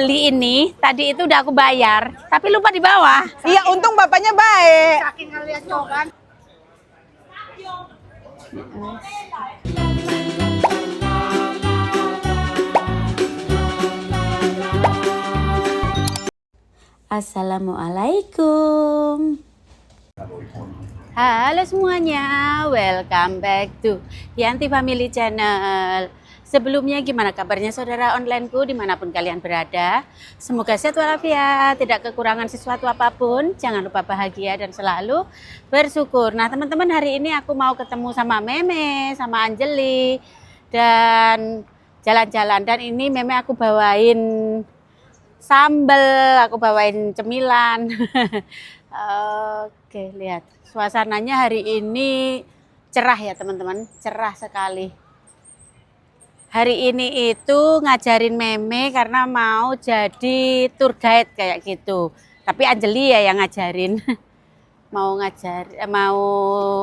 Beli ini tadi itu udah aku bayar, tapi lupa di bawah. Iya, untung bapaknya baik. Saking ngeliat coban. Assalamualaikum. Halo semuanya, welcome back to Yanti Family Channel. Sebelumnya gimana kabarnya saudara onlineku dimanapun kalian berada. Semoga sehat walafiat, tidak kekurangan sesuatu apapun. Jangan lupa bahagia dan selalu bersyukur. Nah teman-teman, hari ini aku mau ketemu sama Meme, sama Anjeli, dan jalan-jalan. Dan ini Meme aku bawain sambal, aku bawain cemilan. Oke, lihat suasananya hari ini cerah ya teman-teman, cerah sekali. Hari ini itu ngajarin Meme karena mau jadi tour guide kayak gitu. Tapi Anjeli ya yang ngajarin. Mau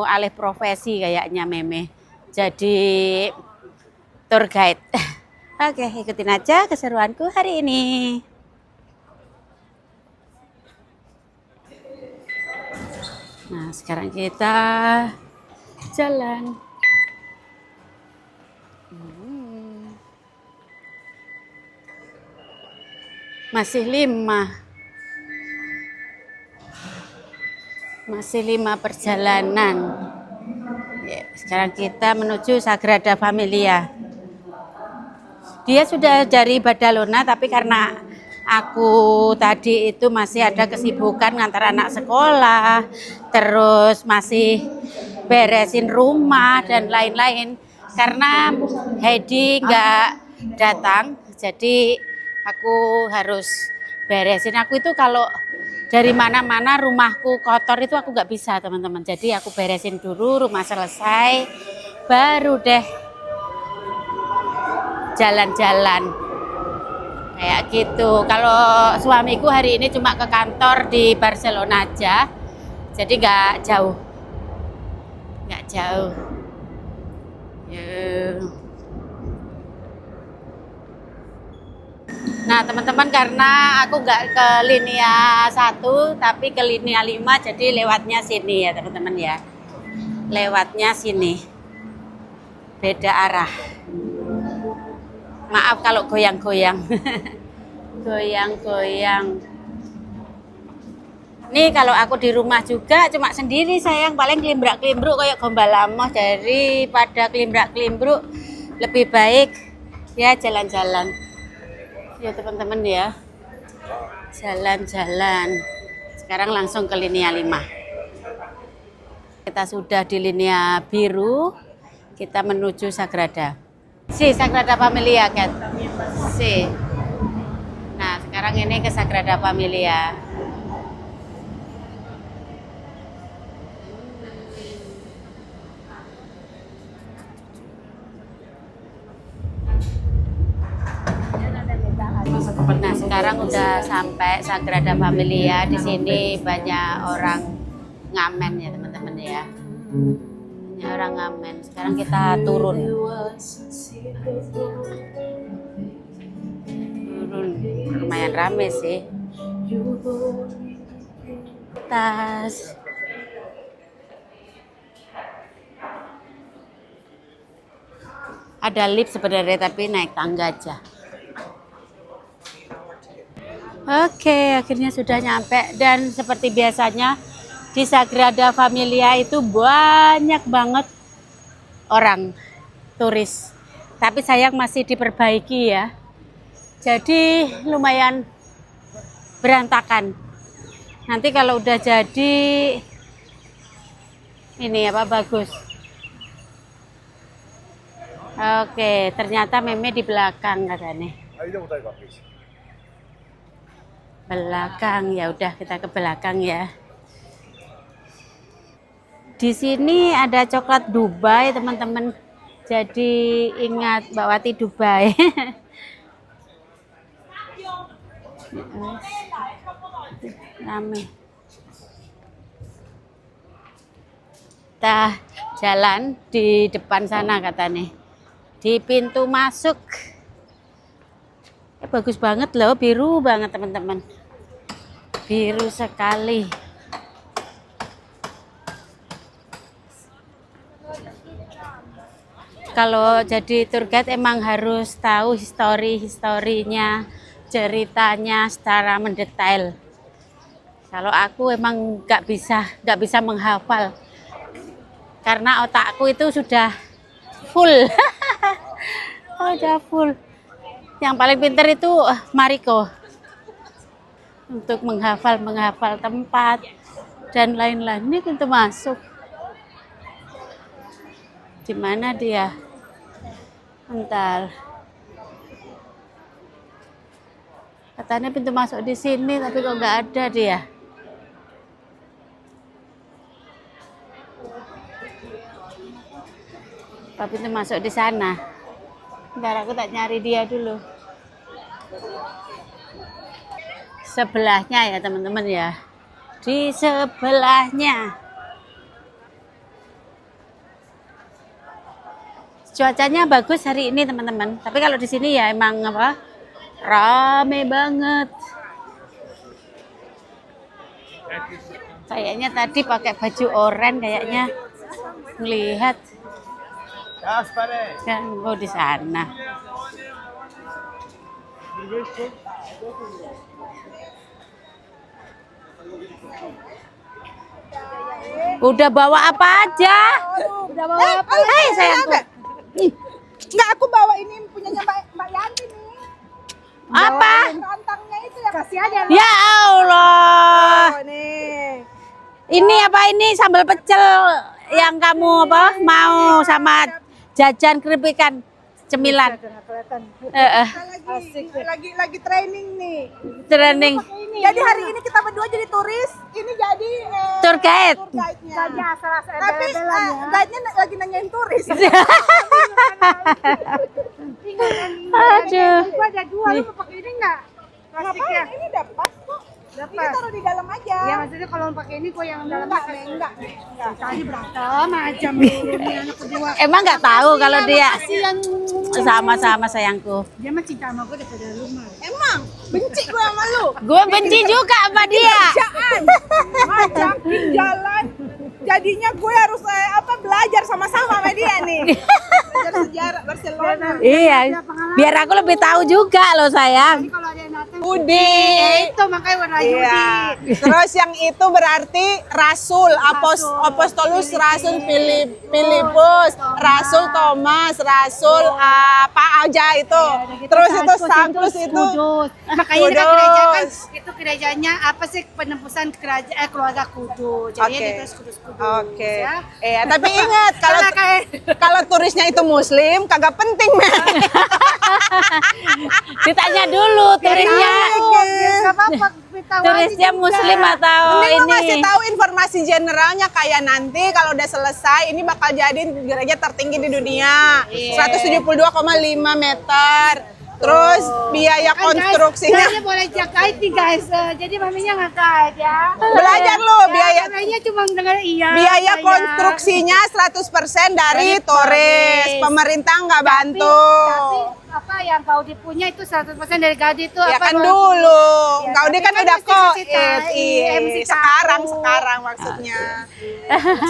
alih profesi kayaknya Meme. Jadi tour guide. Oke, ikutin aja keseruanku hari ini. Nah, sekarang kita jalan. Masih 5 perjalanan. Ya, sekarang kita menuju Sagrada Familia. Dia sudah dari Badalona, tapi karena aku tadi itu masih ada kesibukan ngantar anak sekolah, terus masih beresin rumah dan lain-lain. Karena Heidi nggak datang, jadi aku harus beresin. Aku itu kalau dari mana-mana rumahku kotor itu aku nggak bisa teman-teman. Jadi aku beresin dulu, rumah selesai, baru deh jalan-jalan kayak gitu. Kalau suamiku hari ini cuma ke kantor di Barcelona aja, jadi nggak jauh. Nah teman-teman, karena aku nggak ke linea 1 tapi ke linea 5, jadi lewatnya sini ya teman-teman ya. Lewatnya sini, beda arah. Maaf kalau goyang-goyang. Goyang-goyang. Nih kalau aku di rumah juga cuma sendiri sayang, paling kelimbrak-kelimbruk kayak gombal lamoh. Daripada kelimbrak-kelimbruk lebih baik ya jalan-jalan. Ya teman-teman ya. Jalan-jalan. Sekarang langsung ke linea 5. Kita sudah di linea biru. Kita menuju Sagrada. Sagrada Familia, Kat. Nah, sekarang ini ke Sagrada Familia. Nah, sekarang udah sampai Sagrada Familia. Di sini banyak orang ngamen ya, teman-teman ya. Banyak orang ngamen. Sekarang kita turun. Lumayan rame sih. Tas. Ada lift sebenarnya tapi naik tangga aja. Oke, akhirnya sudah nyampe, dan seperti biasanya di Sagrada Familia itu banyak banget orang turis. Tapi sayang masih diperbaiki ya. Jadi lumayan berantakan. Nanti kalau udah jadi ini apa bagus. Oke, ternyata Meme di belakang katanya. Belakang, ya udah kita ke belakang ya. Di sini ada coklat Dubai teman-teman. Jadi ingat Mbak Wati Dubai. Rame. Kita jalan di depan sana katanya. Di pintu masuk. Bagus banget loh, biru banget teman-teman. Biru sekali. Kalau jadi tour guide emang harus tahu historinya, ceritanya secara mendetail. Kalau aku emang nggak bisa menghafal karena otakku itu sudah full. Oh, udah full. Yang paling pintar itu Mariko untuk menghafal tempat dan lain-lain. Ini pintu masuk. Di mana dia? Bentar. Katanya pintu masuk di sini, tapi kok nggak ada dia. Apa pintu masuk di sana? Bentar, aku tak nyari dia dulu. Sebelahnya ya teman-teman ya. Di sebelahnya. Cuacanya bagus hari ini teman-teman. Tapi kalau di sini ya emang apa? Rame banget. Kayaknya tadi pakai baju oranye kayaknya melihat. Kan oh di sana. Udah bawa apa aja? Udah bawa apa? Hei sayangku. Enggak, aku bawa ini punyanya Mbak Yanti nih. Apa? Rantangnya itu ya. Kasih aja. Ya Allah. Oh, nih. Ini apa ini sambal pecel yang kamu apa mau sama jajan keripik cemilan. Lagi training nih. Training. Jadi hari ini kita berdua jadi turis, ini jadi Tour guide. guide-nya. Tapi guide-nya lagi nanyain turis. Aduh. Gua ada dua, lu mau pakai ini enggak? Plastiknya. Ngapain? Ini udah pas kok. Dapat. Ini taruh di dalam aja. Ya maksudnya kalau mau pakai ini gua yang dalamnya Enggak. tadi berantem aja mulu nih anak kedua. Emang nggak tahu kalau dia sama-sama sayangku. Dia mah cinta sama gua daripada lu mah. Emang benci gue sama lu. Gue benci juga sama dia. Kerjaan, ngajakin jalan. Jadinya gue harus belajar sama-sama sama dia nih. Belajar sejarah Barcelona. Iya. Biar aku lebih tahu juga loh sayang. Jadi kalau ada yang datang Udi. itu makanya warna Yudi. Iya. Terus yang itu berarti Rasul, Apostolus Rasul Filipus, Rasul Thomas, Rasul apa aja itu. Terus itu Sanctus itu. Kudus. Makanya kita gereja kan itu gerejanya apa sih penembusan keluarga Kudus. Jadi Oke. kita Kudus-Kudus. Oke. Ya. Iya, tapi ingat kalau turisnya itu muslim kagak penting, men. Ditanya dulu turisnya. Enggak apa-apa. Turisnya muslim atau Mending lo ini? kasih tahu informasi generalnya kayak nanti kalau udah selesai ini bakal jadi gereja tertinggi di dunia. 172,5 meter. Terus biaya konstruksinya Guys, boleh cek guide nih guys. Jadi maminya nggak guide ya. belajar lo biaya Kayaknya cuma dengar iya. biaya saya. konstruksinya 100% dari turis. Pemerintah nggak bantu. Tapi apa yang kau dipunya itu 100% dari guide itu Ya apa? kan dulu. Ya, Kau tapi dia kan kan udah mesti kasih tahu. koit. Iya, mesti Sekarang tahu. maksudnya.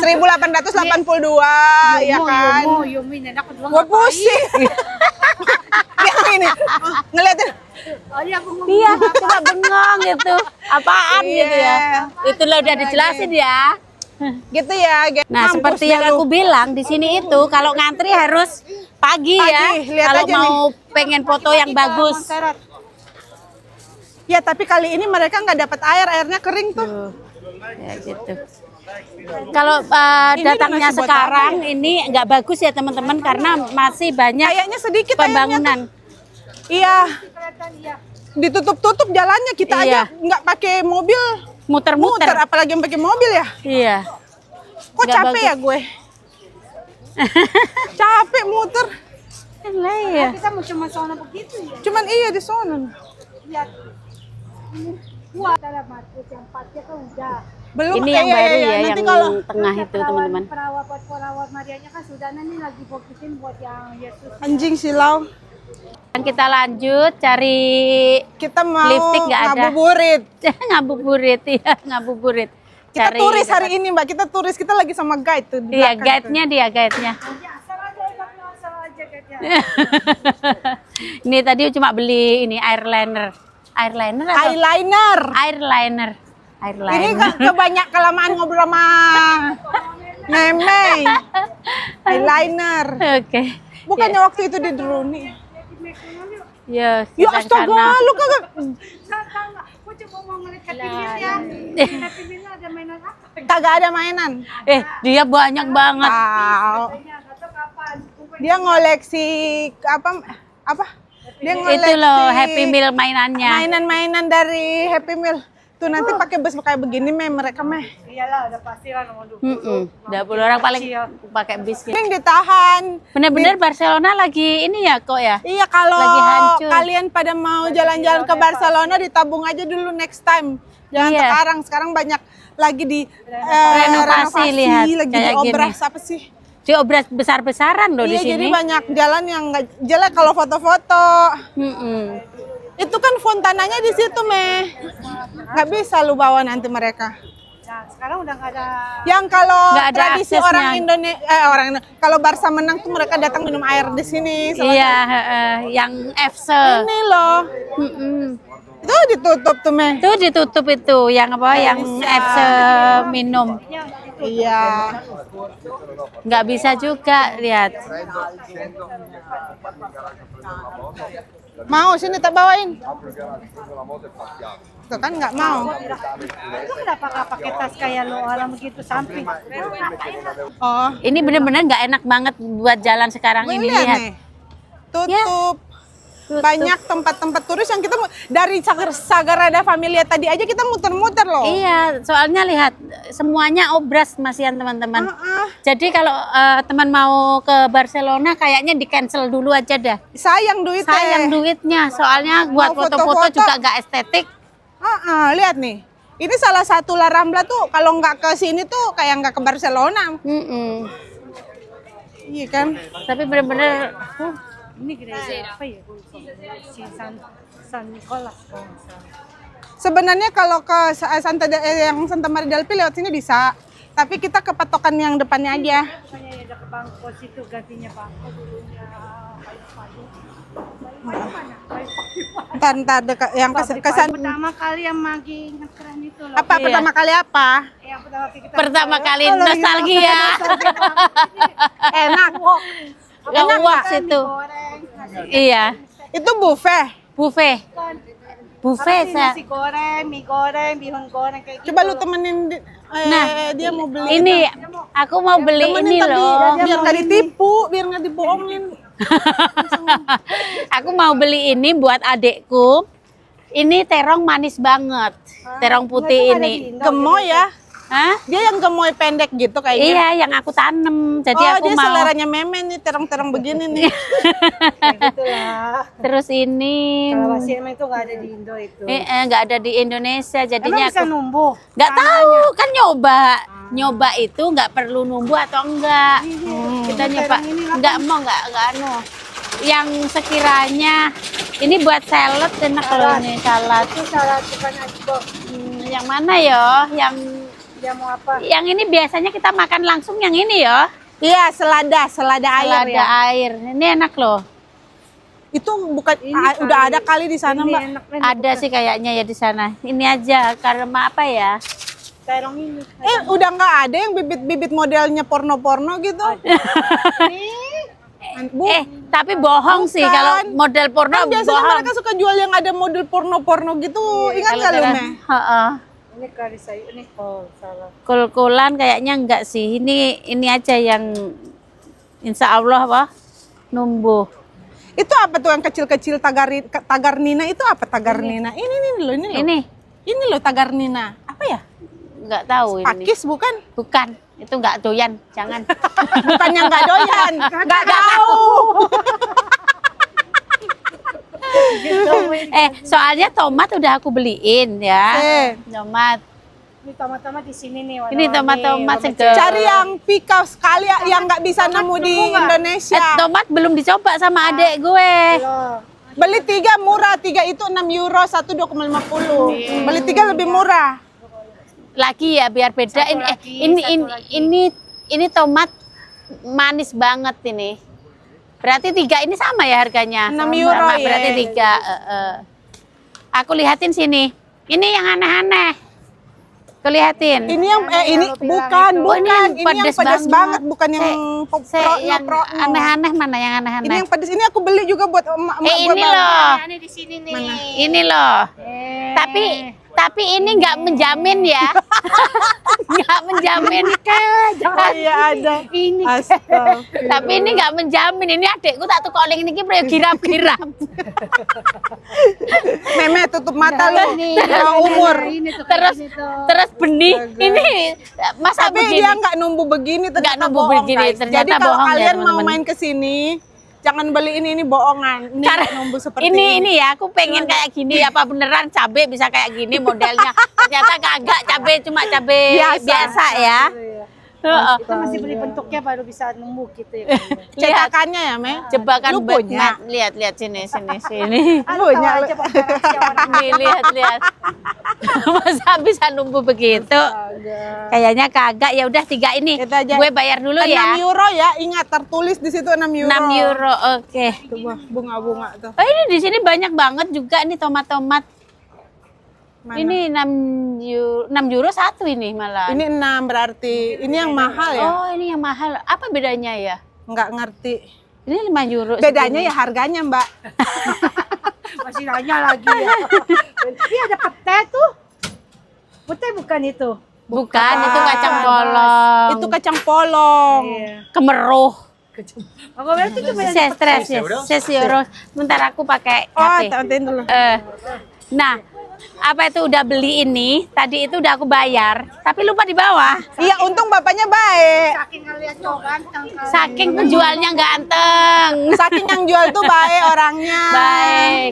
1882 ya kan. Yumi, nenek aku dulu Gue pusing. Yang ini ngeliatin. Oh iya, aku ngomong. Iya, cuma bengong gitu. Apaan gitu ya? Itulah udah dijelasin ya. Gitu ya. Nah, Mampus seperti deh yang lu. aku bilang di sini itu kalau ngantri harus pagi ya. Lihat Kalau aja mau pengen foto yang bagus. Ya tapi kali ini mereka nggak dapat airnya kering tuh. Tuh. Ya gitu. Kalau datangnya masih buat sekarang ini nggak bagus ya teman-teman karena masih banyak Kayaknya sedikit airnya pembangunan. tuh. Iya. Ditutup-tutup jalannya kita Iya. aja nggak pakai mobil. Muter-muter. Muter apalagi yang pakai mobil ya. Iya. Kok Nggak capek bagus. ya gue? Capek muter. Lah ya. Kita mau cuma sono begitu ya. Cuman iya di sono. Lihat. Ini kuat dalam matrix yang 4-nya kan udah. Belum Ini yang baru ya, nanti yang kalau tengah itu teman-teman. Perawat Marianya kan sudah nih lagi fokusin buat yang Yesus. anjing silau. Kita lanjut cari Kita mau lipstick nggak ada. ngabuburit. ngabuburit ya, ngabuburit. Kita Cari turis hari dapat- ini, Mbak. Kita turis, kita lagi sama guide tuh di Iya, belakang guide-nya dia, guide-nya. Ini tadi cuma beli ini eyeliner. Eyeliner tuh. apa? Eyeliner. Eyeliner. Ini Eyeliner. kebanyak kelamaan ngobrol sama Meme. Eyeliner. Oke. Bukannya waktu itu di Druni. Ya, Ya kita astaga, sana. lu kagak. Aku coba mau ngeliat Happy Meal ya. Happy Meal ada mainan apa? Kagak ada mainan. Dia banyak banget. Tahu. Nggak tahu kapan. Dia ngoleksi apa? Dia ngoleksi Itu loh Happy Meal mainannya. mainan-mainan dari Happy Meal. Tuh nanti pakai bus kayak begini mereka Iyalah, udah pasti lah nomor 20. 20 orang paling pakai bis gitu. Mending ditahan. Bener-bener Barcelona lagi ini ya kok ya. Iya, kalau Lagi hancur. kalian pada mau jalan-jalan ke Barcelona ditabung aja dulu next time. Jangan Iya. sekarang banyak lagi di Renovasi, lihat, lagi kayak di obras gini. apa sih? Diobras besar-besaran loh di Iya, jadi sini. banyak jalan yang nggak jelek kalau foto-foto. Mm-mm. Itu kan fontananya di situ, Meh. Nggak bisa lu bawa nanti mereka. Nah, sekarang udah nggak ada. Yang kalau Nggak ada tradisi aksesnya. orang Indonesia, kalau Barca menang tuh mereka datang minum air di sini. Iya, yang FC. Ini loh. Mm-mm. Itu ditutup tuh, Meh. Itu ditutup itu, yang apa? Yang FC minum. Iya. Nggak bisa juga lihat. Mau sini tak bawain. Tuh kan nggak mau. Itu kenapa nggak pakai tas kayak lo orang begitu samping? Oh, Ini bener-bener nggak enak banget buat jalan sekarang ini lihat lihat. nih. Tutup. Tutup. Banyak tempat-tempat turis yang kita dari Sagrada Familia tadi aja kita muter-muter loh. Iya, soalnya lihat semuanya obras masihan teman-teman. Heeh. Jadi kalau teman mau ke Barcelona kayaknya di cancel dulu aja dah. Sayang duitnya. Sayang duitnya, soalnya buat Mau foto-foto foto-foto. juga nggak estetik. Lihat nih. Ini salah satu La Rambla tuh kalau nggak ke sini tuh kayak nggak ke Barcelona. Mm-mm. Iya kan? Tapi bener-bener Ini gereja apa ya? Si San Nicolas kalau nggak salah. Sebenarnya kalau ke yang Santa Maria del Pi lewat sini bisa. Tapi kita ke patokan yang depannya aja. Makanya ada ke Bangkok situ gantinya Bangkok dulunya Padu. Ntar dekat yang kesan Pertama kali yang makin keren itu loh. apa Iya. pertama kali apa? Yang pertama kali kita pertama kali Oh, iya. nostalgia. Enak kok. Gak Enak uang nggak? situ. goreng, nasi Iya, Itu buffet. buffet. ikan, Buffet apa sih, saya. nasi goreng, mie goreng, bihun goreng kayak gitu. Coba lu temenin Nah, dia mau beli. Ini aku mau beli Temenin ini tadi, loh. biar nggak ditipu, biar nggak dibohongin. Aku mau beli ini buat adekku. Ini terong manis banget. Terong putih ini. Gemoy ya. Hah? Dia yang gemoy pendek gitu kayaknya. Iya, yang aku tanem. Jadi Oh, aku dia mau. seleranya Meme nih, terong-terong begini nih. Itulah. Terus ini Kalau masih emang itu nggak ada di Indo itu. nggak ada di Indonesia. Emang Jadinya bisa aku numbuh? nggak tahu kan nyoba. Nyoba itu nggak perlu numbuh atau enggak. Kita nyoba. Nggak mau nggak anu. Yang sekiranya ini buat salad enak loh ini salad. Itu salah bukan asbok. Yang mana ya? Dia mau apa? Yang ini biasanya kita makan langsung yang ini ya. Iya, selada air Selada ya. air. Ini enak loh. Itu bukan udah ada kali di sana, Mbak. Enak Ada sih kayaknya ya di sana. Ini aja karena apa ya? terong ini. Udah nggak ada yang bibit-bibit modelnya porno-porno gitu. Tapi bohong sih Bukan. kalau model porno Kan biasanya bohong. mereka suka jual yang ada model porno-porno gitu. Ingat nggak lu, Meh? Heeh. Ini kari sayur nih. Oh, salah. Kul-kulan kayaknya enggak sih. Ini aja yang insya Allah apa? Numbuh. Itu apa tuh yang kecil-kecil tagar Nina itu apa tagar Nina? Ini loh, ini loh. Ini loh tagar Nina. Apa ya? Enggak tahu ini. Pakis bukan? Bukan. Itu enggak doyan. Jangan. Bukannya nggak doyan, nggak tahu. Soalnya tomat udah aku beliin ya. Tomat. Ini tomat-tomat di sini nih. Ini tomat-tomat segar. Cari yang pika sekali yang nggak bisa nemu di Indonesia. Tomat belum dicoba sama adek gue. Loh, Beli 3 murah, 3 itu 6 euro, 1 2,50. Beli 3 lebih murah. Lagi ya biar beda. Satu Ini tomat manis banget ini. Berarti 3 ini sama ya harganya? 6 euro ya. Berarti 3. Aku lihatin sini. Ini yang aneh-aneh. Aku lihatin. Ini yang ini bukan, ini yang ini yang pedas banget, bukan yang yang aneh-aneh mana yang aneh-aneh? Ini yang pedas, ini aku beli juga buat emak gua. Ini loh. Ini di sini nih. Ini loh. Tapi ini nggak menjamin ya. Nggak menjamin kan. Iya ada. Ini. Tapi ini nggak menjamin. Ini adekku tak tukoling ini prio girap-girap. Meme tutup mata lu. Umur. Terus benih. Ini masa Tapi begini? dia nggak numbuh begini, ternyata numbuh bohong, begini, guys. ternyata Jadi kalau bohong ya, kalian mau teman-teman. main ke sini, jangan beli ini bohongan. Ini Karena nggak numbuh seperti ini. ini ya aku pengen kayak gini apa beneran cabe bisa kayak gini modelnya. Ternyata kagak, cabe cuma cabe biasa ya. Heeh. Itu masih beli bentuknya baru bisa nemu gitu ya. Lihat Cetakannya ya, Me? jebakan Lu punya? Lihat sini. Punya lu. Aja paparazzi orang. Nih, lihat. Masa bisa numbuh begitu? Kayaknya kagak. Ya udah 3 ini. Itu aja. Gue bayar dulu 6 ya. euro ya, ingat tertulis di situ 6 euro. 6 euro. Oke. Tuh, bunga-bunga tuh. Oh, ini di sini banyak banget juga nih tomat-tomat. Mana? Ini 6 euro satu ini malah. Ini 6 berarti. Ini yang mahal ya? Oh, ini yang mahal. Apa bedanya ya? Nggak ngerti. Ini 5 euro. Bedanya ya harganya, Mbak. Masih nanya lagi ya. Ini ada pete tuh. Pete bukan itu. Bukan, itu kacang polong. Itu kacang polong. Kemeruh. Aku berarti cuma yang Saya stres ya. 6 euro. Sebentar aku pakai Oh, HP. tonton dulu. Nah, apa itu udah beli ini? Tadi itu udah aku bayar, tapi lupa di bawah. Iya, untung bapaknya baik. saking ngeliat cowok ganteng kan. Saking penjualnya ganteng. Saking yang jual tuh baik orangnya. Baik.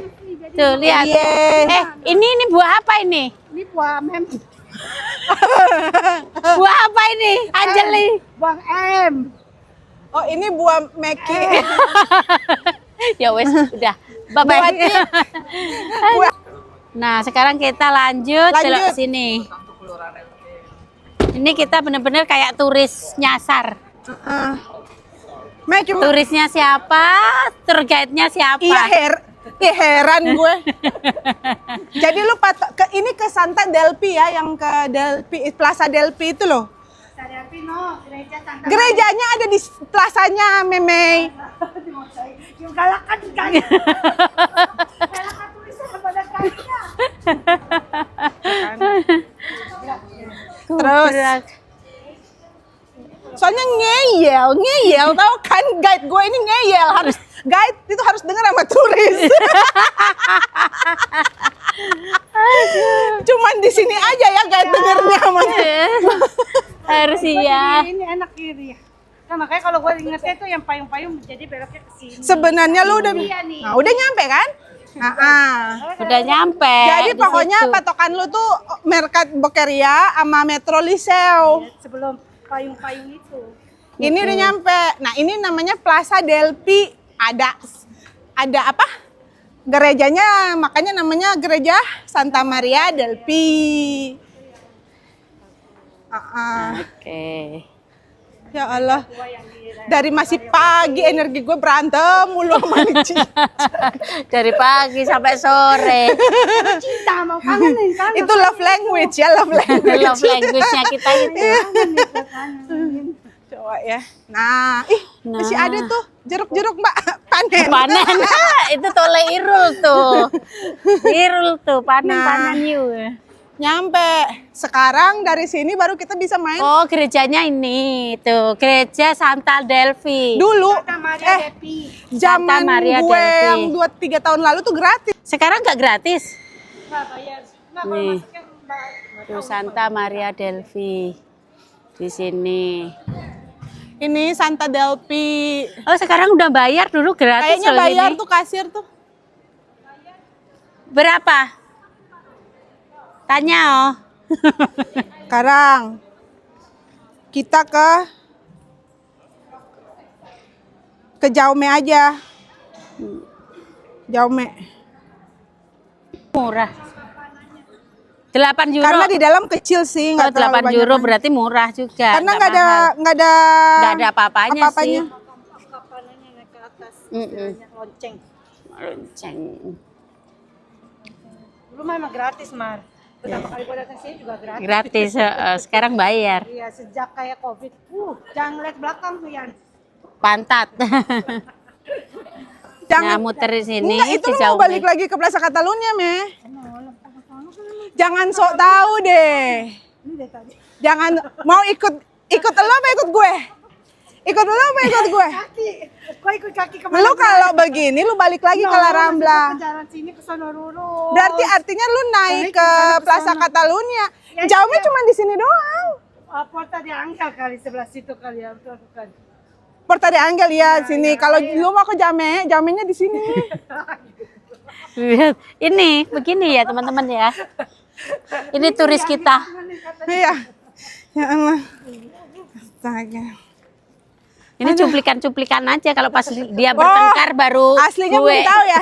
Tuh lihat. Iya. Ini buah apa ini? Ini buah mem. Buah apa ini? Anjeli. Buang M. Oh, ini buah Meki. Ya wes, udah. Bye bye. Buah. Nah, sekarang kita lanjut Lanjut. ke sini. Ini kita bener-bener kayak turis nyasar. Mek cuma Turisnya siapa? Tour guide-nya siapa? iya heran gue. Jadi lu ini ke Santa Delpi ya, yang ke Delpi, Plaza Delpi itu loh. Sariapi no, gereja Santa Gerejanya ada di plazanya, Meme. Yung galakan kaya. Galakan tulisan kepada kaya. Terus soalnya ngeyel tau kan, guide gue ini ngeyel, harus guide itu harus dengar sama turis. Cuman di sini aja ya guide dengernya sama harus iya. Ini enak kiri. Nah, makanya kalau gue ingetnya itu yang payung-payung jadi beloknya ke sini. sebenarnya lu udah Iya nih. nah, udah nyampe kan? Udah nyampe. Jadi di pokoknya situ. patokan lu tuh Mercat Bokeria sama Metro Liceu. Sebelum payung-payung itu. Ini udah nyampe. Nah, ini namanya Plaza Delpi. Ada apa? Gerejanya, makanya namanya Gereja Santa Maria Delpi. Oke. Ya Allah. Dari masih pagi energi gue berantem mulu sama Cici. Dari pagi sampai sore. Cinta mau kangenin kan? Itu love language ya, love language. Love language-nya kita gitu. Coba ya. Nah, masih ada tuh jeruk-jeruk Mbak, panen. Panen. Itu tole Irul tuh. Irul tuh panen yuk. Nyampe. Sekarang dari sini baru kita bisa main. Oh, gerejanya ini tuh, Gereja Santa Delphi. Dulu Santa Maria Depi. zaman Santa Maria gue Delphi. yang 2-3 tahun lalu tuh gratis. Sekarang nggak gratis. Nggak bayar. Nggak kalau Nih. masuknya bayar. Tuh Santa Maria Delphi di sini. Ini Santa Delphi. Oh, sekarang udah bayar, dulu gratis Kayaknya loh bayar ini. tuh kasir tuh. Berapa? Tanya oh. Sekarang kita ke Jaume aja. Jaume. Murah. 8 euro. Karena di dalam kecil sih, Kalau nggak terlalu 8 euro banyak. berarti murah juga. Karena nggak ada nggak ada apa-apanya sih. Kapanannya naik ke atas, Mm-mm. banyak lonceng. Lonceng. Dulu memang gratis, Mar. Pertama kali gua datang sini juga gratis. Gratis. Sekarang bayar. Iya, sejak kayak Covid. Jangan lihat belakang tuh, Yan. Pantat. Nah, Jangan. muter di sini. Enggak, itu di lu jauh mau balik nih. lagi ke Plaza Catalunya, Me. Jangan sok tahu deh. Ini dari tadi. Jangan mau ikut lo apa ikut gue? Ikut lo apa ikut gue? Kaki. Gua ikut kaki kemana? Lu kalau begini lu balik lagi ke La Rambla. Ke jalan sini ke sono lurus. Berarti artinya lu naik ke Plaza Catalunya. Jauhnya cuma di sini doang. Porta di Angkel kali sebelah situ kali ya, betul bukan? Porta de Angel ya sini. Kalau lu mau ke Jamenya di sini. Lihat, ini begini ya teman-teman ya. Ini turis kita. Iya. Ya Allah. Astaga. Ini cuplikan-cuplikan aja kalau pas dia bertengkar baru Aslinya gue. belum tahu ya.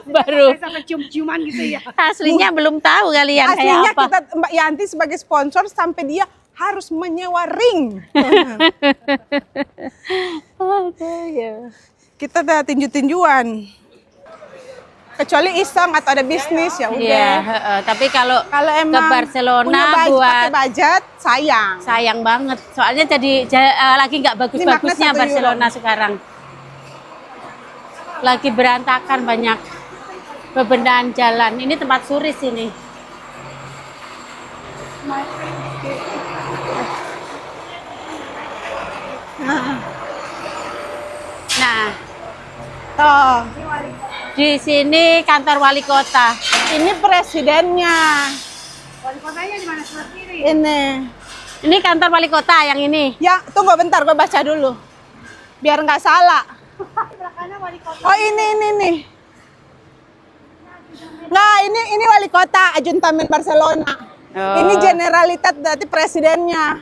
Baru Sampai cium-ciuman gitu ya. aslinya belum tahu kalian Aslinya kayak apa. kita Mbak Yanti sebagai sponsor sampai dia harus menyewa ring. Aduh, ya. Kita udah tinju-tinjuan. Kecuali iseng atau ada bisnis ya udah. Iya, tapi kalau Kalau ke emang Barcelona pakai buat budget sayang. sayang banget. Soalnya lagi nggak bagus-bagusnya Ini magnet 1 Barcelona sekarang. Lagi berantakan banyak pembenahan jalan. Ini tempat turis ini. Nah, Tuh, di sini kantor wali kota. ini presidennya. Wali kotanya di mana sebelah kiri? Ini. Ini kantor wali kota yang ini. Ya, tunggu bentar gue baca dulu. Biar nggak salah. Sebelah kanan wali kota. Oh, ini nih. Nah, ini wali kota Ayuntamiento Barcelona. Oh. Ini Generalitat berarti presidennya.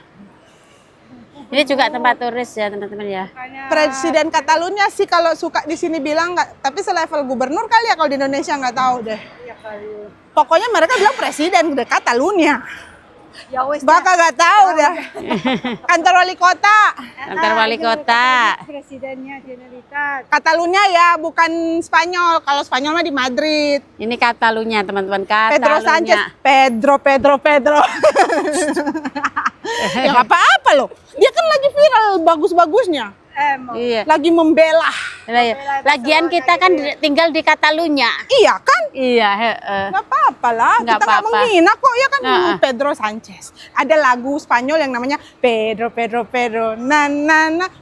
Ini juga tempat turis ya teman-teman ya. Presiden Catalunya sih kalau suka di sini bilang nggak, tapi selevel gubernur kali ya kalau di Indonesia nggak tahu deh. Iya kali. Pokoknya mereka bilang presiden udah Catalunya. Ya wes. Bakal nggak tahu dah. Kantor wali kota Kantor wali kota. Presidennya Generalitat. Catalunya ya, bukan Spanyol. Kalau Spanyol mah di Madrid. Ini Katalunya teman-teman. Pedro Sanchez, Katalunya. Pedro. Ya nggak apa-apa loh. Dia kan lagi viral bagus-bagusnya. Emang. Iya. Lagi membela. Lagian kita kan tinggal di Katalunya. Iya kan? Iya. Nggak apa-apa lah. Nggak Kita nggak apa-apa. menghina kok ya kan. Heeh. Pedro Sanchez. Ada lagu Spanyol yang namanya Pedro. Na.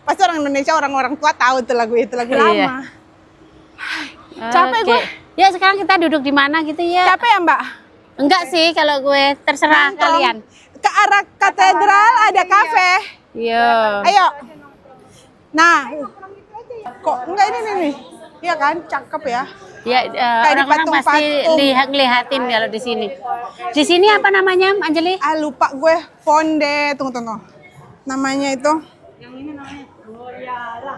Pasti orang Indonesia, orang-orang tua tahu tuh lagu itu, lagu Iya. lama. Capek Oke. gue. Ya sekarang kita duduk di mana gitu ya? Capek ya Mbak? Enggak sih kalau gue terserah Nongkrong. kalian. Ke arah katedral ada kafe. Yo. Ayo. Nah. Kok enggak ini nih. Iya kan? Cakep ya. Ya di orang-orang pasti patung-patung. ngelihatin kalau di sini. Di sini apa namanya, Anjeli? Ah lupa gue. Fonde. Tunggu. Namanya itu. Yang ini namanya Goyala.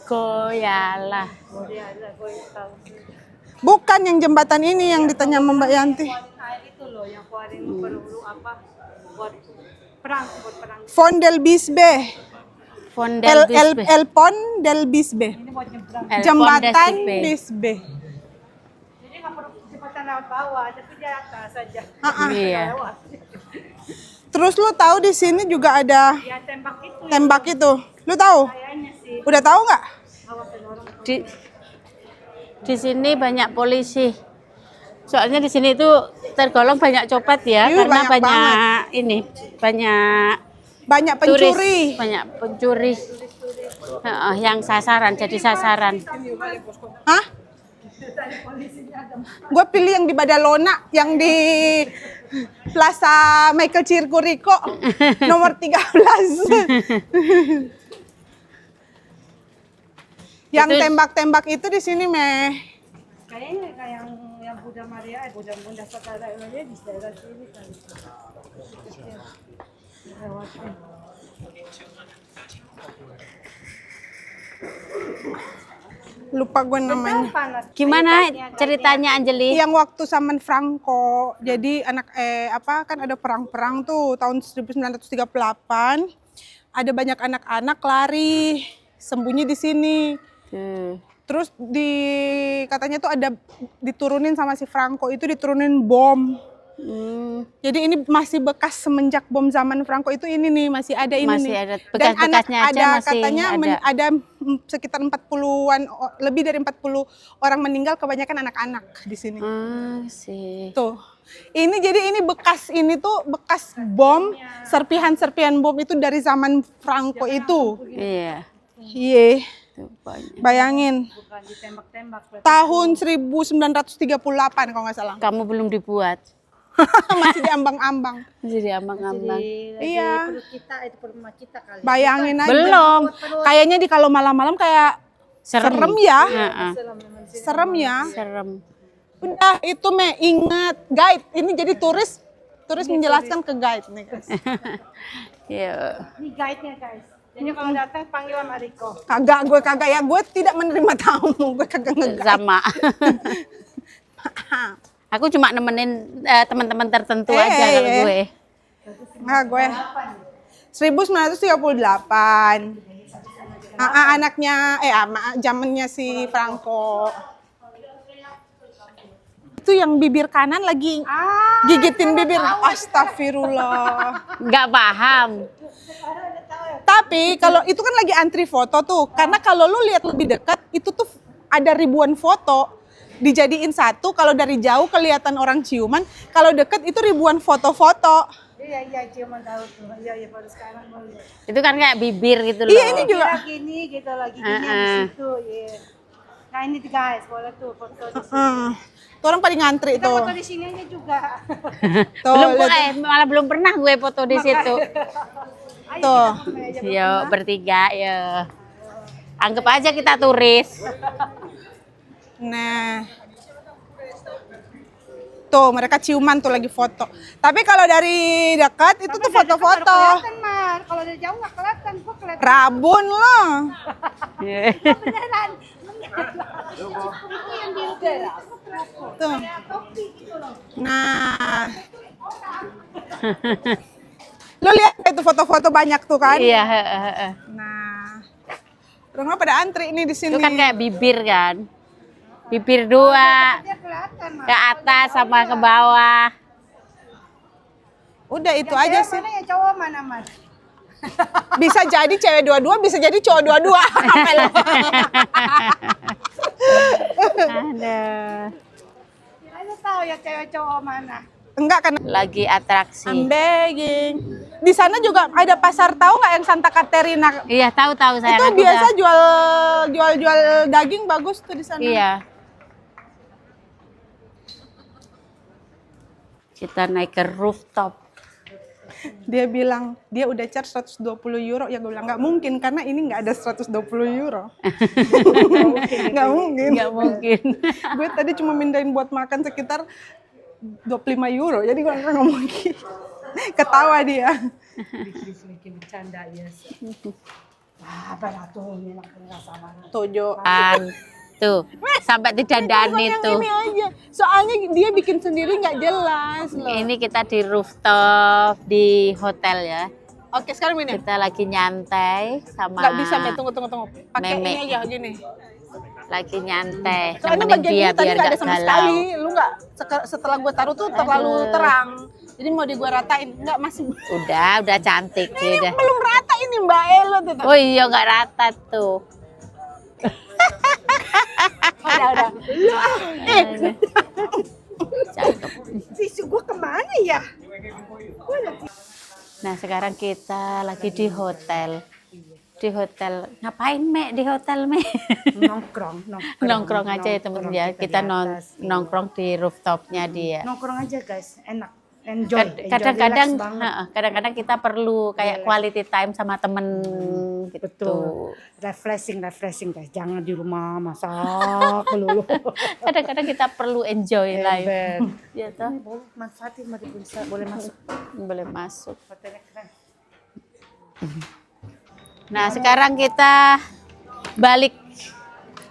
Goyala. Goyala, Goyala. Bukan yang jembatan ini yang ditanya sama Mbak Yanti. Air itu loh yang keluarin peluru apa buat perang. Font del Bisbe. Fondel Bisbe. El Pont del Bisbe. Ini buat nyebrang. El Jembatan Pont del Bisbe. Jadi nggak perlu jembatan lewat bawah, tapi di atas saja. Iya. Lewat. Terus lu tahu di sini juga ada Ya tembak itu tembak itu. Lu tahu? kayaknya sih. Udah tahu nggak? Awasin orang. Di sini banyak polisi. Soalnya di sini itu tergolong banyak copet ya, Iya, karena banyak Banyak turis, pencuri. banyak pencuri. Yang sasaran, jadi sasaran. Hah? Gue pilih yang di Badalona, yang di Plaza Michael Circurico, nomor 13. Yang Itu- tembak-tembak itu di sini, Meh. Kayaknya kayak yang Bunda Maria, Bunda Saudara Maria di daerah sini kan. Lewatin. Lupa gue namanya. Panas. Gimana ceritanya Anjeli? Yang waktu zaman Franco. Jadi kan ada perang-perang tuh tahun 1938. Ada banyak anak-anak lari sembunyi di sini. Terus katanya tuh ada diturunin sama si Franco itu diturunin bom. Jadi ini masih bekas semenjak bom zaman Franco itu ini nih masih ada ini Masih nih. ada Dan bekas-bekasnya aja masih katanya ada. ada sekitar 40-an lebih dari 40 orang meninggal kebanyakan anak-anak di sini. Sih. Tuh. Ini bekas bekas bom, serpihan-serpihan bom itu dari zaman Franco itu. Iya. Iya. Tuh, banyak. Bayangin. Bukan ditembak-tembak. Tahun 1938 kalau nggak salah. Kamu belum dibuat. Masih diambang-ambang. Masih diambang-ambang. Iya. Perut kita itu perut rumah kita kali. Bayangin aja. Belum. Kayaknya kalau malam-malam kayak serem ya. Heeh. Serem ya. Serem. Udah itu ingat guide. Ini jadi turis menjelaskan ke guide nih guys. Iya. Ini guide-nya guys. Jadi kalau datang panggil sama Riko. Gue kagak ya. Gue tidak menerima tamu. Gue kagak nge-guide. Sama. Aku cuma nemenin teman-teman tertentu aja kalau gue. Nah, gue 1938. Anaknya zamannya si Franco. Itu yang bibir kanan lagi gigitin bibir. Astagfirullah. Nggak paham. Tapi kalau itu kan lagi antri foto tuh. Karena kalau lu lihat lebih dekat itu tuh ada ribuan foto. Dijadiin satu, kalau dari jauh kelihatan orang ciuman, kalau deket itu ribuan foto-foto. Iya, ciuman tahu tuh. Iya, baru sekarang baru. Itu kan kayak bibir gitu loh. Iya, ini juga. Lagi ini gitu, lagi gini di situ, iya. Nah ini guys, boleh tuh foto di sini. Tuh orang pada ngantri Kita tuh. foto di sini aja juga. Tuh, Malah belum pernah gue foto di situ. tuh. Yuk bertiga, yuk. Anggap aja kita turis. Nah. Tuh, mereka ciuman tuh lagi foto. Tapi kalau dari dekat itu tuh foto-foto. Kelihatan, Mar. Kalau dari jauh nggak kelihatan, kok kelihatan. Rabun loh. Beneran. Itu yang di Tuh. Nah. Lo lihat itu foto-foto banyak tuh kan? Iya. Nah. Orang pada antri nih di sini. Itu kan kayak bibir kan. Bibir dua, Dia kelihatan, Mar. ke atas sama ke bawah. Udah itu aja sih. Mana yang cowok mana, Mar? Bisa jadi cewek dua-dua, bisa jadi cowok dua-dua. Apa lo? Aduh. Kira-kira tahu ya cewek cowok mana? Enggak kan? Lagi atraksi. I'm begging. Di sana juga ada pasar tahu nggak yang Santa Caterina? Iya, tahu saya. Itu biasa jual daging bagus tuh di sana. Iya. Kita naik ke rooftop. Dia bilang dia udah charge 120 euro. Ya gue bilang nggak mungkin karena ini nggak ada 120 euro. Nggak mungkin. Nggak mungkin. Gue tadi cuma mindain buat makan sekitar 25 euro. Jadi gue nggak mungkin. Ketawa dia. Bikin bercanda ya. Apa tuh ini enggak sama. Tojo. Tuh, sampai didandani tuh. Ini aja. Soalnya dia bikin sendiri nggak jelas loh. Ini kita di rooftop di hotel ya. Oke, sekarang ini. Kita lagi nyantai sama Nggak bisa, tunggu. Pakai Meme. ini aja gini. lagi nyantai. Soalnya Nemenin bagian dia ini tadi biar nggak gak ada sama galau. sekali. Lu nggak setelah gue taruh tuh terlalu Aduh. terang. Jadi mau gua ratain, nggak masih. Udah cantik Ini udah. belum rata ini Mbak Elo tuh. Oh iya nggak rata tuh. Udah. Cakep. Tisu gua kemana ya? Nah sekarang kita lagi di hotel. Di hotel ngapain Me di hotel Me? Nongkrong aja ya temen ya. Kita nongkrong di rooftopnya dia. Nongkrong aja guys, enak. Enjoy. Kadang-kadang relax banget. kadang-kadang kita perlu kayak quality time sama temen gitu. Betul. Refreshing guys. Jangan di rumah masak melulu. Kadang-kadang kita perlu enjoy life. Ya toh? Ini boleh manfaatin, mari bisa boleh masuk. Boleh masuk. Hotelnya keren. Nah, sekarang kita balik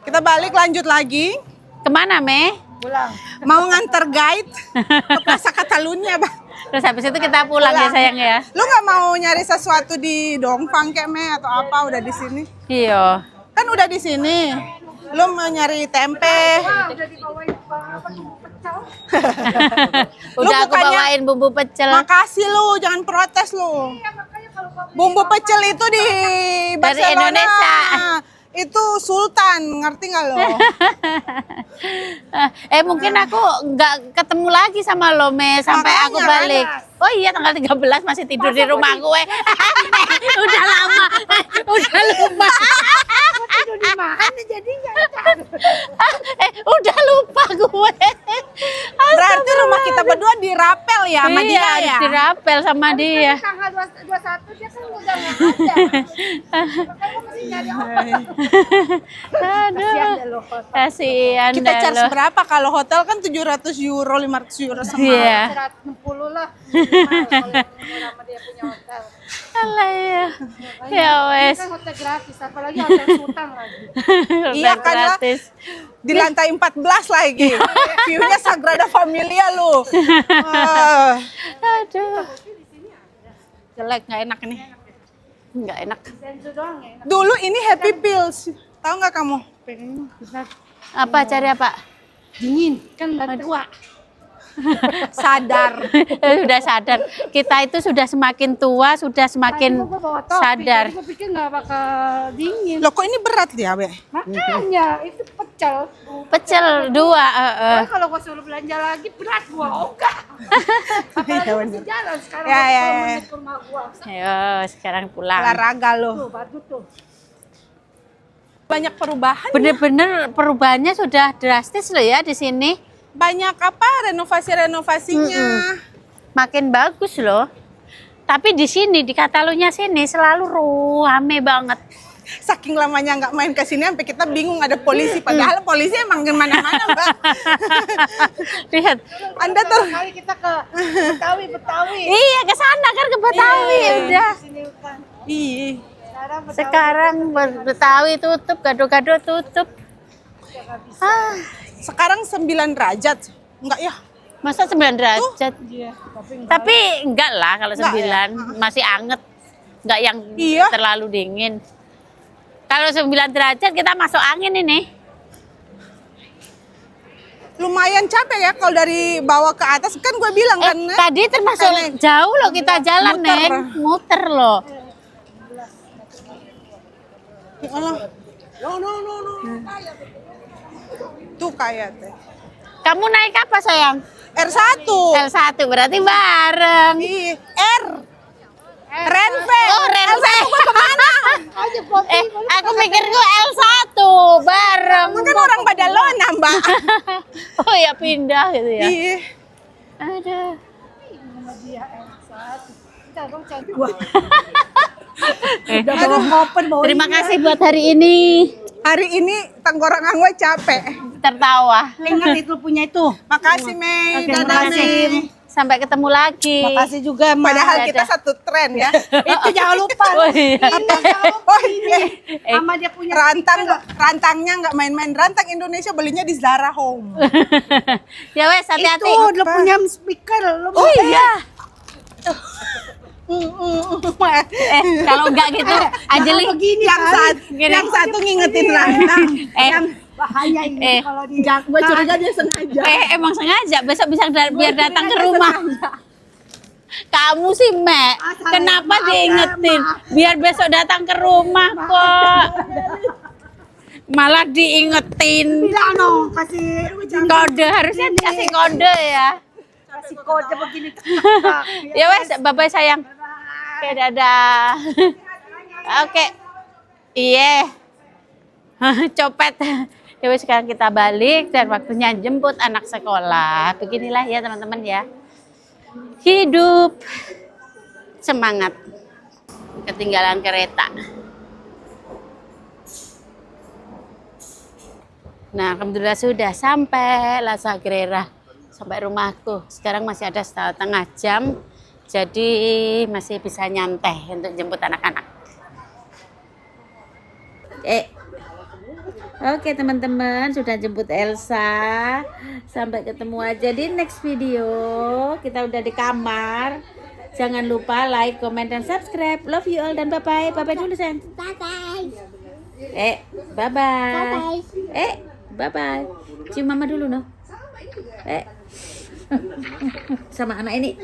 Kita balik lanjut lagi. Kemana, Me? Pulang. Mau nganter guide ke Plaza Catalunya, Bang. Terus habis itu kita pulang ya sayang ya. Lu nggak mau nyari sesuatu di Dongfang kayak Me atau apa udah di sini? Iya. Kan udah di sini. Lu mau nyari tempe. Udah dibawain apa pecel. Udah aku bukannya- bawain bumbu pecel. Makasih lu, jangan protes lu. Makanya kalau kamu Bumbu pecel itu di Dari Barcelona. Indonesia. Itu Sultan, ngerti nggak lo? Mungkin aku nggak ketemu lagi sama lo, Me, sampai Makanya, aku balik. Oh iya, tanggal 13 masih tidur di rumah gue. Udah lama, udah lupa. tidur di mana jadinya? Udah lupa gue. Berarti rumah kita berdua dirapel ya sama Iya, dia ya? dirapel sama dia. Tanggal 21 dia kan udah nggak ada. Makanya mesti nyari apa? Kasihan deh Aduh, lo. kasihan Kita dah charge lo. berapa? Kalau hotel kan 700 euro, 500 euro sama. Iya. 160 lah. Kalau yang sama dia punya hotel. Alah ya. Ya wes. Kan hotel gratis, apalagi hotel sultan lagi. Iya Udah kan, lah. gratis. Di lantai 14 lagi. View-nya Sagrada Familia lu. Ah. Aduh. Jelek, nggak enak nih. Nggak enak. Senzu doang ya. Dulu ini Happy Pills. Tahu nggak kamu? Apa cari apa? Dingin, kan udah tua. Sadar. Sudah sadar. Kita itu sudah semakin tua, sudah semakin Gua bawa topi, sadar. jadi gua pikir nggak bakal dingin. Loh kok ini berat ya, Be? Makanya itu pecel. Pecel dua. Karena kalau gua suruh belanja lagi berat gua ogah. Apalagi masih jalan sekarang Ya, ya, 10 ya. menit ke rumah gua. Ayo, sekarang pulang. Olahraga lo. Tuh, batu tuh. Banyak perubahan. Bener-bener perubahannya sudah drastis loh ya di sini. Banyak apa renovasi-renovasinya. Makin bagus loh. Tapi di sini di Catalunya sini selalu rame banget. Saking lamanya nggak main ke sini sampai kita bingung ada polisi. Padahal polisi emang gimana-mana, Mbak. Lihat. Anda tuh Kali kita ke Betawi. Iya, ke sana kan ke Betawi udah. Sini kan. Iya. Sekarang Betawi Sekarang Betawi tutup, gado-gado tutup. Ah, Sekarang 9 derajat. Enggak ya? masa 9 derajat? dia. Tapi enggak lah kalau Enggak 9, masih anget. Enggak yang Iya. terlalu dingin. Kalau 9 derajat kita masuk angin ini. Lumayan capek ya kalau dari bawah ke atas. Kan gue bilang kan. Nek. Tadi termasuk Nek. jauh loh kita jalan, Muter. Neng. Muter loh. Ya Allah. Tuh kayak teh. Kamu naik apa sayang? R1. L1 berarti bareng. Iya. R. Renve. Oh, Renve. Aku mikir gue L1 bareng. Kan orang Badalona, Mbak. Oh ya pindah gitu ya. Iya. Aduh. Terima kasih buat hari ini. Hari ini tenggorokan gue capek. Tertawa. Ingat itu punya itu. Makasih, Mei. Oke, Dadah, makasih. Mei. Sampai ketemu lagi. Makasih juga, Ma. Padahal Dadah. kita satu tren ya. Itu jangan lupa. Oh iya. Oh iya. Sama dia punya Rantangnya nggak main-main. Rantang Indonesia belinya di Zara Home. Ya wes, hati-hati. Itu lo punya speaker. Lo Oh iya. Kalau enggak gitu, Anjeli. yang satu ngingetin Rantang. bahaya ini kalau di Gue curiga dia sengaja. Emang sengaja besok bisa biar datang ke rumah. Kamu sih, Mek. Kenapa diingetin? Biar besok datang ke rumah kok. Malah diingetin. bilang no, kasih Kode harusnya dikasih kode ya. kasih kode begini. Ya wes, bye-bye sayang. Oke, dadah. Oke. Iya. Copet. Ya wes, sekarang kita balik dan waktunya jemput anak sekolah. Beginilah ya teman-teman ya. Hidup semangat. Ketinggalan kereta. Nah, alhamdulillah sudah sampai La Sagrera, sampai rumahku. Sekarang masih ada setengah jam, jadi masih bisa nyantai untuk jemput anak-anak. Oke teman-teman, sudah jemput Elsa. Sampai ketemu aja di next video. Kita udah di kamar. Jangan lupa like, comment, dan subscribe. Love you all dan bye-bye. Bye-bye dulu sayang. Bye-bye. Bye-bye. Bye-bye. Cium mama dulu no. Sama anak ini.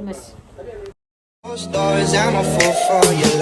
Mas. Stars, I'm a fool for you.